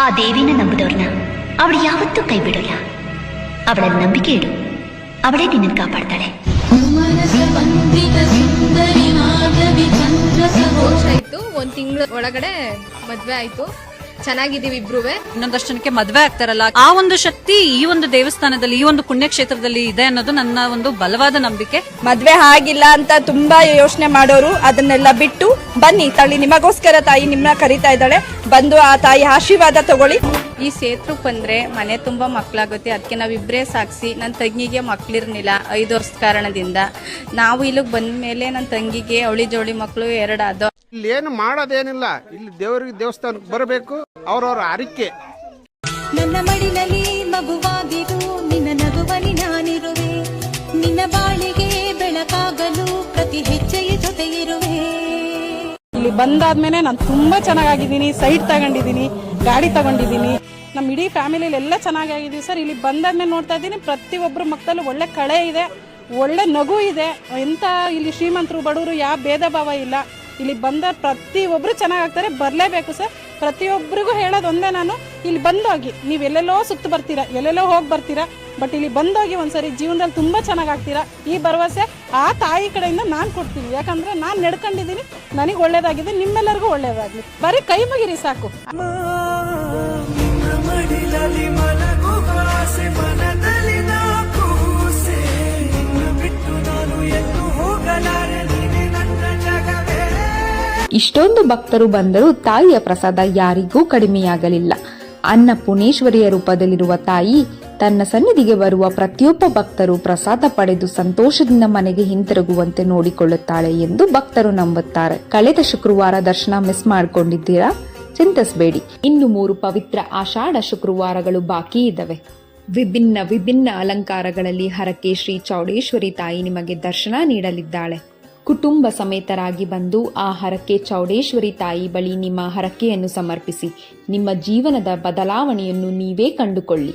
ಆ ದೇವಿನ ನಂಬಿದವ್ರನ್ನ ಅವಳು ಯಾವತ್ತೂ ಕೈ ಬಿಡೋಲ್ಲ. ಅವಳಲ್ಲಿ ನಂಬಿಕೆ ಇಡು, ಅವಳೇ ನಿನ್ನನ್ನು ಕಾಪಾಡ್ತಾಳೆ. ಆಯ್ತು, 1 ತಿಂಗಳ ಒಳಗಡೆ ಮದ್ವೆ ಆಯ್ತು. ಚೆನ್ನಾಗಿದ್ದೀವಿ ಇಬ್ರುವೆ. ಇನ್ನೊಂದಷ್ಟು ಜನಕ್ಕೆ ಮದ್ವೆ ಆಗ್ತಾರಲ್ಲ, ಆ ಒಂದು ಶಕ್ತಿ ಈ ಒಂದು ದೇವಸ್ಥಾನದಲ್ಲಿ, ಈ ಒಂದು ಪುಣ್ಯಕ್ಷೇತ್ರದಲ್ಲಿ ಇದೆ ಅನ್ನೋದು ನನ್ನ ಒಂದು ಬಲವಾದ ನಂಬಿಕೆ. ಮದ್ವೆ ಆಗಿಲ್ಲ ಅಂತ ತುಂಬಾ ಯೋಚನೆ ಮಾಡೋರು ಅದನ್ನೆಲ್ಲ ಬಿಟ್ಟು ಬನ್ನಿ, ತಳಿ ನಿಮಗೋಸ್ಕರ ತಾಯಿ ನಿಮ್ಮನ್ನ ಕರೀತಾ ಇದ್ದಾಳೆ. ಬಂದು ಆ ತಾಯಿ ಆಶೀರ್ವಾದ ತಗೊಳ್ಳಿ. ಈ ಕ್ಷೇತ್ರಕ್ಕೆ ಬಂದ್ರೆ ಮನೆ ತುಂಬಾ ಮಕ್ಕಳಾಗುತ್ತೆ. ಅದಕ್ಕೆ ನಾವಿಬ್ಬರೇ ಸಾಕ್ಸಿ. ನನ್ನ ತಂಗಿಗೆ ಮಕ್ಳಿರ್ಲಿಲ್ಲ 5 ವರ್ಷದ ಕಾರಣದಿಂದ. ನಾವು ಇಲ್ಲಿಗೆ ಬಂದ ಮೇಲೆ ನನ್ನ ತಂಗಿಗೆ ಅವಳಿ ಜೋಳಿ ಮಕ್ಕಳು 2 ಆದವು. ಇಲ್ಲಿ ಏನು ಮಾಡೋದೇನಿಲ್ಲ, ಇಲ್ಲಿ ದೇವಸ್ಥಾನಕ್ಕೆ ಬರಬೇಕು, ಅವ್ರವ್ರ ಅರಿಕೆ. ನನ್ನ ಮಡಿಲಲ್ಲಿ ಮಗುವಾಗಿರು, ನಿನ್ನ ನಗುವಲಿ ನಾನಿರುವೆ, ನಿನ್ನ ಬಾಳಿಗೆ ಬೆಳಕಾಗಲು ಪ್ರತಿ ಹೆಜ್ಜೆಯ ಜೊತೆ ಇರುವೆ. ಇಲ್ಲಿ ಬಂದಾದ್ಮೇಲೆ ನಾನು ತುಂಬಾ ಚೆನ್ನಾಗಿದ್ದೀನಿ. ಸೈಟ್ ತಗೊಂಡಿದ್ದೀನಿ, ಗಾಡಿ ತಗೊಂಡಿದ್ದೀನಿ. ನಮ್ಮ ಇಡೀ ಫ್ಯಾಮಿಲಿಯಲ್ಲಿ ಎಲ್ಲ ಚೆನ್ನಾಗಿದ್ದೀವಿ ಸರ್. ಇಲ್ಲಿ ಬಂದಾದ್ಮೇಲೆ ನೋಡ್ತಾ ಇದ್ದೀನಿ, ಪ್ರತಿಯೊಬ್ಬರ ಮಕ್ಕಳಲ್ಲೂ ಒಳ್ಳೆ ಕಳೆ ಇದೆ, ಒಳ್ಳೆ ನಗು ಇದೆ. ಎಂತ ಇಲ್ಲಿ ಶ್ರೀಮಂತರು ಬಡವರು ಯಾವ ಭೇದ ಭಾವ ಇಲ್ಲ. ಇಲ್ಲಿ ಬಂದ ಪ್ರತಿಯೊಬ್ಬರು ಚೆನ್ನಾಗಾಗ್ತಾರೆ. ಬರಲೇಬೇಕು ಸರ್. ಪ್ರತಿಯೊಬ್ಬರಿಗೂ ಹೇಳೋದು ಒಂದೇ, ನಾನು ಇಲ್ಲಿ ಬಂದೋಗಿ, ನೀವು ಎಲ್ಲೆಲ್ಲೋ ಸುತ್ತು ಬರ್ತೀರಾ, ಎಲ್ಲೆಲ್ಲೋ ಹೋಗಿ ಬರ್ತೀರಾ, ಬಟ್ ಇಲ್ಲಿ ಬಂದೋಗಿ ಒಂದ್ಸರಿ ಜೀವನದಲ್ಲಿ ತುಂಬಾ ಚೆನ್ನಾಗಾಗ್ತೀರಾ. ಈ ಭರವಸೆ ಆ ತಾಯಿ ಕಡೆಯಿಂದ ನಾನು ಕೊಡ್ತೀನಿ. ಯಾಕಂದ್ರೆ ನಾನು ನಡ್ಕೊಂಡಿದ್ದೀನಿ, ನನಗೆ ಒಳ್ಳೇದಾಗಿದೆ, ನಿಮ್ಮೆಲ್ಲರಿಗೂ ಒಳ್ಳೇದಾಗ್ಲಿ. ಬರೀ ಕೈ ಮುಗಿರಿ ಸಾಕು. ಇಷ್ಟೊಂದು ಭಕ್ತರು ಬಂದರೂ ತಾಯಿಯ ಪ್ರಸಾದ ಯಾರಿಗೂ ಕಡಿಮೆಯಾಗಲಿಲ್ಲ. ಅನ್ನಪೂರ್ಣೇಶ್ವರಿಯ ರೂಪದಲ್ಲಿರುವ ತಾಯಿ ತನ್ನ ಸನ್ನಿಧಿಗೆ ಬರುವ ಪ್ರತಿಯೊಬ್ಬ ಭಕ್ತರು ಪ್ರಸಾದ ಪಡೆದು ಸಂತೋಷದಿಂದ ಮನೆಗೆ ಹಿಂತಿರುಗುವಂತೆ ನೋಡಿಕೊಳ್ಳುತ್ತಾಳೆ ಎಂದು ಭಕ್ತರು ನಂಬುತ್ತಾರೆ. ಕಳೆದ ಶುಕ್ರವಾರ ದರ್ಶನ ಮಿಸ್ ಮಾಡಿಕೊಂಡಿದ್ದೀರಾ? ಚಿಂತಿಸಬೇಡಿ, ಇನ್ನು 3 ಪವಿತ್ರ ಆಷಾಢ ಶುಕ್ರವಾರಗಳು ಬಾಕಿ ಇದ್ದಾವೆ. ವಿಭಿನ್ನ ಅಲಂಕಾರಗಳಲ್ಲಿ ಹರಕೆ ಶ್ರೀ ಚೌಡೇಶ್ವರಿ ತಾಯಿ ನಿಮಗೆ ದರ್ಶನ ನೀಡಲಿದ್ದಾಳೆ. ಕುಟುಂಬ ಸಮೇತರಾಗಿ ಬಂದು ಆ ಹರಕೆ ಚೌಡೇಶ್ವರಿ ತಾಯಿ ಬಳಿ ನಿಮ್ಮ ಹರಕೆಯನ್ನು ಸಮರ್ಪಿಸಿ ನಿಮ್ಮ ಜೀವನದ ಬದಲಾವಣೆಯನ್ನು ನೀವೇ ಕಂಡುಕೊಳ್ಳಿ.